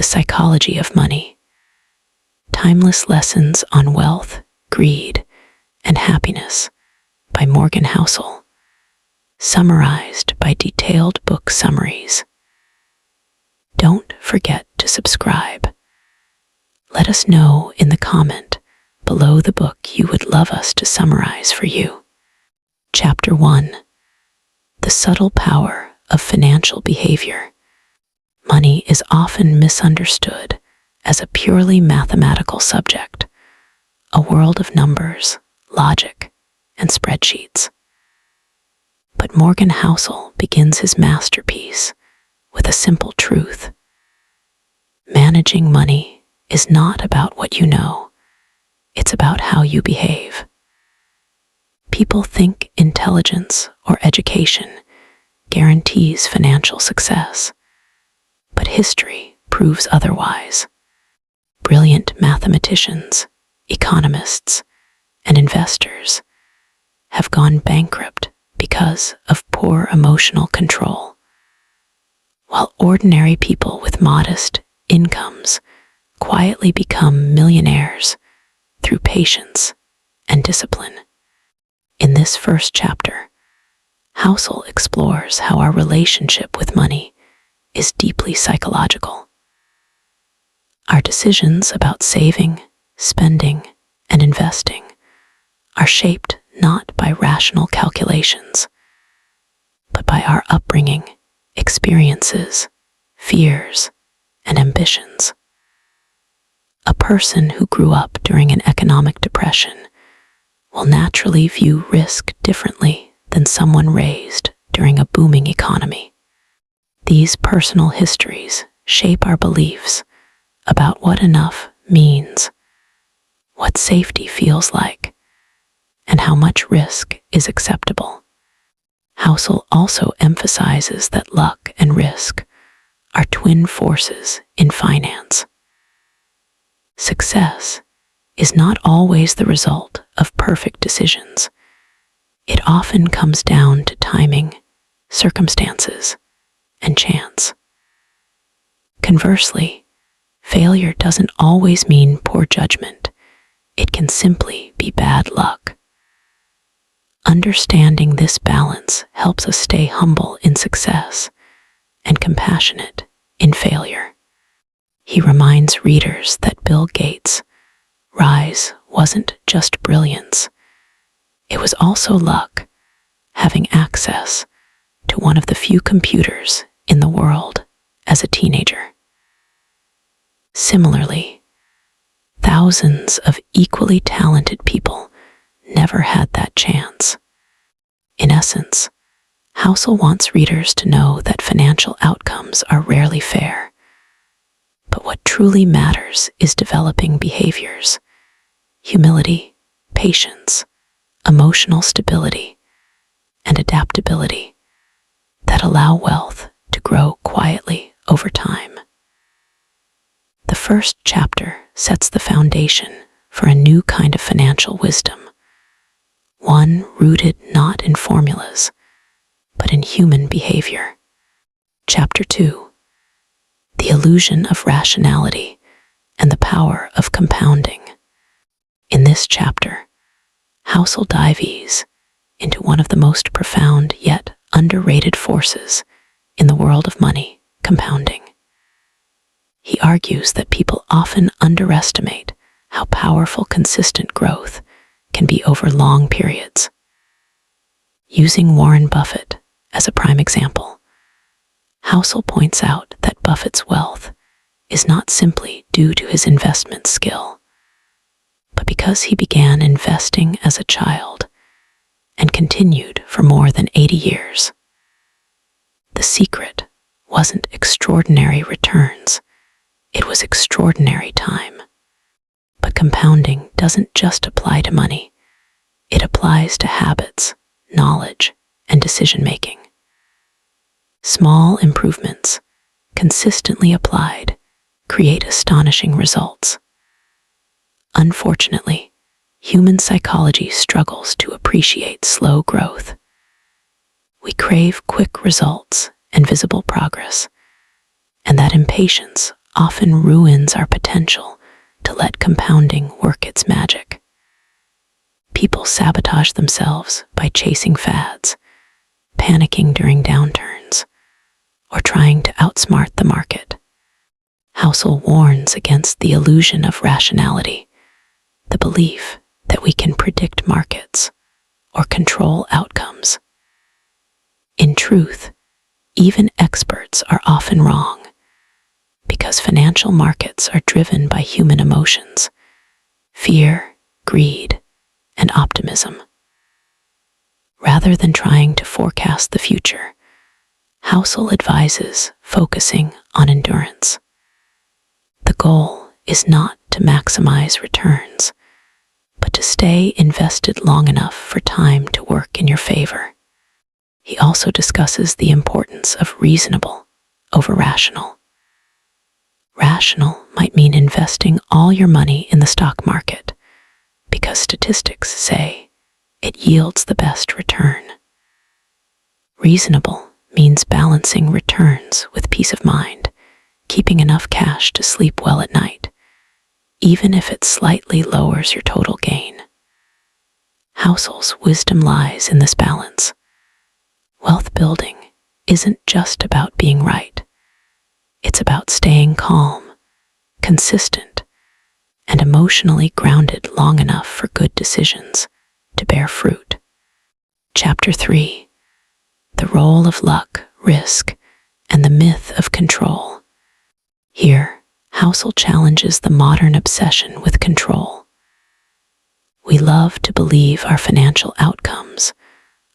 Psychology of Money. Timeless Lessons on Wealth, Greed, and Happiness by Morgan Housel. Summarized by Detailed Book Summaries. Don't forget to subscribe. Let us know in the comment below the book you would love us to summarize for you. Chapter 1. The Subtle Power of Financial Behavior. Money is often misunderstood as a purely mathematical subject, a world of numbers, logic, and spreadsheets. But Morgan Housel begins his masterpiece with a simple truth. Managing money is not about what you know, it's about how you behave. People think intelligence or education guarantees financial success, but history proves otherwise. Brilliant mathematicians, economists, and investors have gone bankrupt because of poor emotional control, while ordinary people with modest incomes quietly become millionaires through patience and discipline. In this first chapter, Housel explores how our relationship with money is deeply psychological. Our decisions about saving, spending, and investing are shaped not by rational calculations, but by our upbringing, experiences, fears, and ambitions. A person who grew up during an economic depression will naturally view risk differently than someone raised during a booming economy. These personal histories shape our beliefs about what enough means, what safety feels like, and how much risk is acceptable. Housel also emphasizes that luck and risk are twin forces in finance. Success is not always the result of perfect decisions. It often comes down to timing, circumstances, and chance. Conversely, failure doesn't always mean poor judgment. It can simply be bad luck. Understanding this balance helps us stay humble in success and compassionate in failure. He reminds readers that Bill Gates' rise wasn't just brilliance. It was also luck, having access to one of the few computers in the world as a teenager. Similarly, thousands of equally talented people never had that chance. In essence, Housel wants readers to know that financial outcomes are rarely fair, but what truly matters is developing behaviors, humility, patience, emotional stability, and adaptability that allow wealth to grow quietly over time. The first chapter sets the foundation for a new kind of financial wisdom, one rooted not in formulas, but in human behavior. Chapter 2. The Illusion of Rationality and the Power of Compounding. In this chapter, Housel dives into one of the most profound yet underrated forces in the world of money, compounding. He argues that people often underestimate how powerful consistent growth can be over long periods. Using Warren Buffett as a prime example, Housel points out that Buffett's wealth is not simply due to his investment skill, but because he began investing as a child and continued for more than 80 years. The secret wasn't extraordinary returns, it was extraordinary time. But compounding doesn't just apply to money, it applies to habits, knowledge, and decision-making. Small improvements, consistently applied, create astonishing results. Unfortunately, human psychology struggles to appreciate slow growth. We crave quick results and visible progress, and that impatience often ruins our potential to let compounding work its magic. People sabotage themselves by chasing fads, panicking during downturns, or trying to outsmart the market. Housel warns against the illusion of rationality, the belief that we can predict markets or control outcomes. In truth, even experts are often wrong, because financial markets are driven by human emotions, fear, greed, and optimism. Rather than trying to forecast the future, Housel advises focusing on endurance. The goal is not to maximize returns, but to stay invested long enough for time to work in your favor. He also discusses the importance of reasonable over rational. Rational might mean investing all your money in the stock market because statistics say it yields the best return. Reasonable means balancing returns with peace of mind, keeping enough cash to sleep well at night, even if it slightly lowers your total gain. Housel's wisdom lies in this balance. Wealth building isn't just about being right. It's about staying calm, consistent, and emotionally grounded long enough for good decisions to bear fruit. Chapter 3: The Role of Luck, Risk, and the Myth of Control. Here, Housel challenges the modern obsession with control. We love to believe our financial outcomes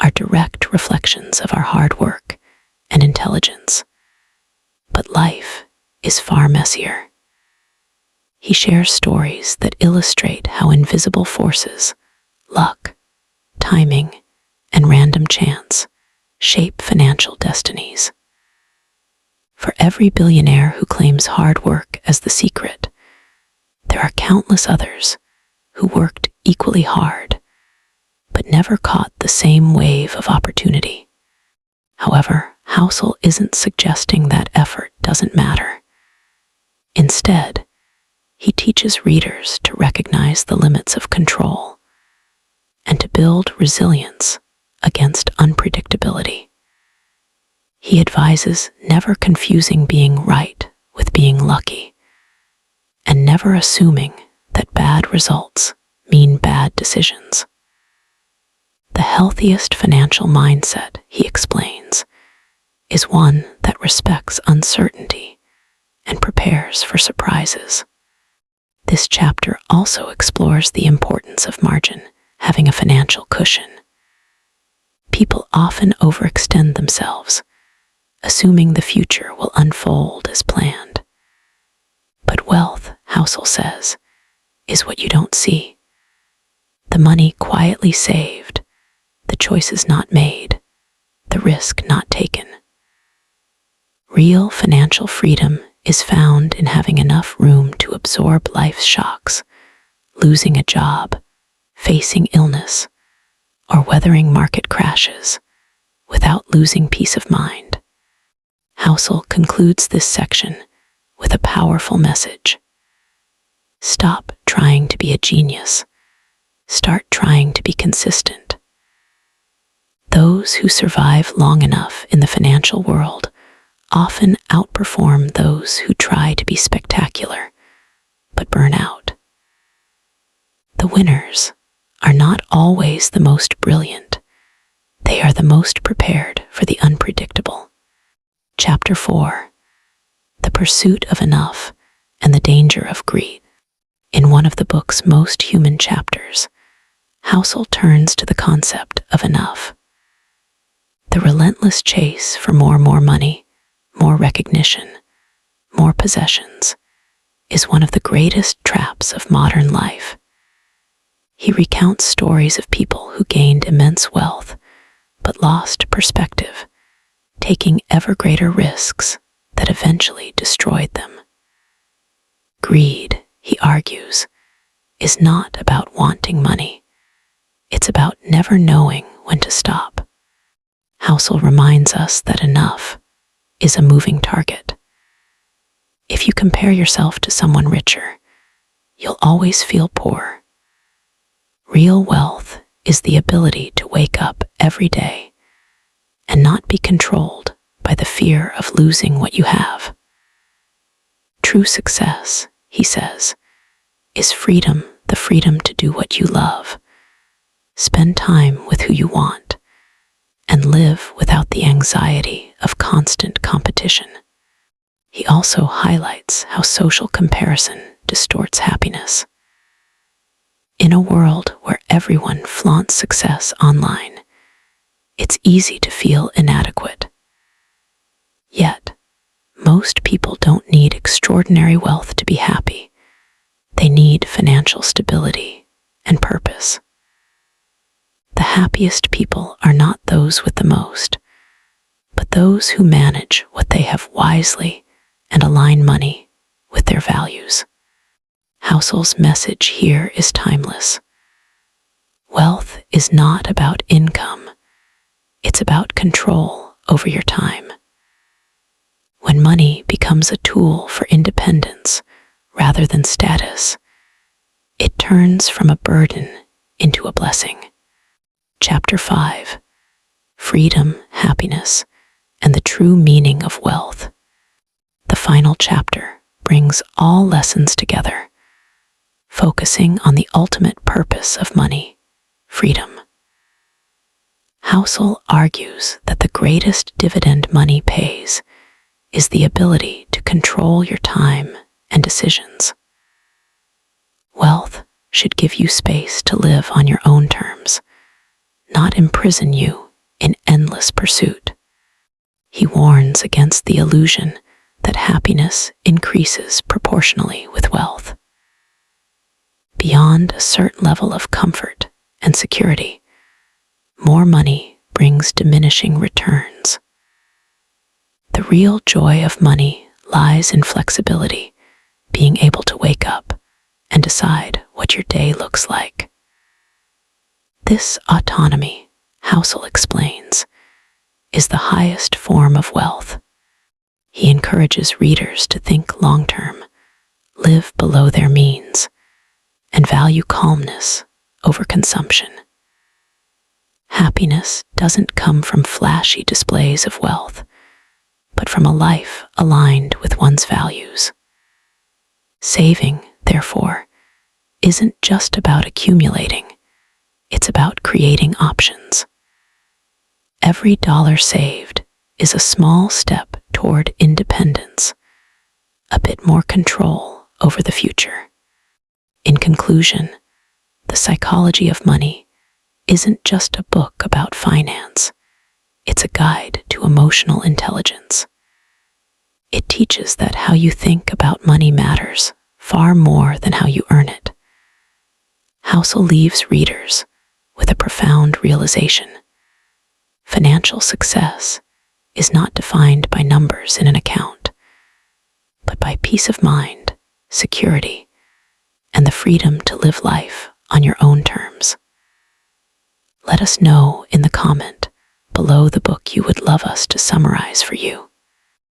are direct reflections of our hard work and intelligence. But life is far messier. He shares stories that illustrate how invisible forces, luck, timing, and random chance shape financial destinies. For every billionaire who claims hard work as the secret, there are countless others who worked equally hard, but never caught the same wave of opportunity. However, Housel isn't suggesting that effort doesn't matter. Instead, he teaches readers to recognize the limits of control and to build resilience against unpredictability. He advises never confusing being right with being lucky, and never assuming that bad results mean bad decisions. The healthiest financial mindset, he explains, is one that respects uncertainty and prepares for surprises. This chapter also explores the importance of margin, having a financial cushion. People often overextend themselves, assuming the future will unfold as planned. But wealth, Housel says, is what you don't see. The money quietly saved, the choices not made, the risk not taken. Real financial freedom is found in having enough room to absorb life's shocks, losing a job, facing illness, or weathering market crashes without losing peace of mind. Housel concludes this section with a powerful message. Stop trying to be a genius. Start trying to be consistent. Those who survive long enough in the financial world often outperform those who try to be spectacular but burn out. The winners are not always the most brilliant. They are the most prepared for the unpredictable. Chapter 4: The Pursuit of Enough and the Danger of Greed. In one of the book's most human chapters, Housel turns to the concept of enough. The relentless chase for more money, more recognition, more possessions, is one of the greatest traps of modern life. He recounts stories of people who gained immense wealth but lost perspective, taking ever greater risks that eventually destroyed them. Greed, he argues, is not about wanting money. It's about never knowing when to stop. Housel reminds us that enough is a moving target. If you compare yourself to someone richer, you'll always feel poor. Real wealth is the ability to wake up every day and not be controlled by the fear of losing what you have. True success, he says, is freedom, the freedom to do what you love, spend time with who you want, and live without the anxiety of constant competition. He also highlights how social comparison distorts happiness. In a world where everyone flaunts success online, it's easy to feel inadequate. Yet, most people don't need extraordinary wealth to be happy. They need financial stability and purpose. The happiest people are not those with the most, but those who manage what they have wisely and align money with their values. Housel's message here is timeless. Wealth is not about income. It's about control over your time. When money becomes a tool for independence rather than status, it turns from a burden into a blessing. Chapter 5: Freedom, Happiness, and the True Meaning of Wealth. The final chapter brings all lessons together, focusing on the ultimate purpose of money, freedom. Housel argues that the greatest dividend money pays is the ability to control your time and decisions. Wealth should give you space to live on your own terms, not imprison you in endless pursuit. He warns against the illusion that happiness increases proportionally with wealth. Beyond a certain level of comfort and security, more money brings diminishing returns. The real joy of money lies in flexibility, being able to wake up and decide what your day looks like. This autonomy, Housel explains, is the highest form of wealth. He encourages readers to think long-term, live below their means, and value calmness over consumption. Happiness doesn't come from flashy displays of wealth, but from a life aligned with one's values. Saving, therefore, isn't just about accumulating, it's about creating options. Every dollar saved is a small step toward independence, a bit more control over the future. In conclusion, The Psychology of Money isn't just a book about finance. It's a guide to emotional intelligence. It teaches that how you think about money matters far more than how you earn it. Housel leaves readers with a profound realization. Financial success is not defined by numbers in an account, but by peace of mind, security, and the freedom to live life on your own terms. Let us know in the comment below the book you would love us to summarize for you.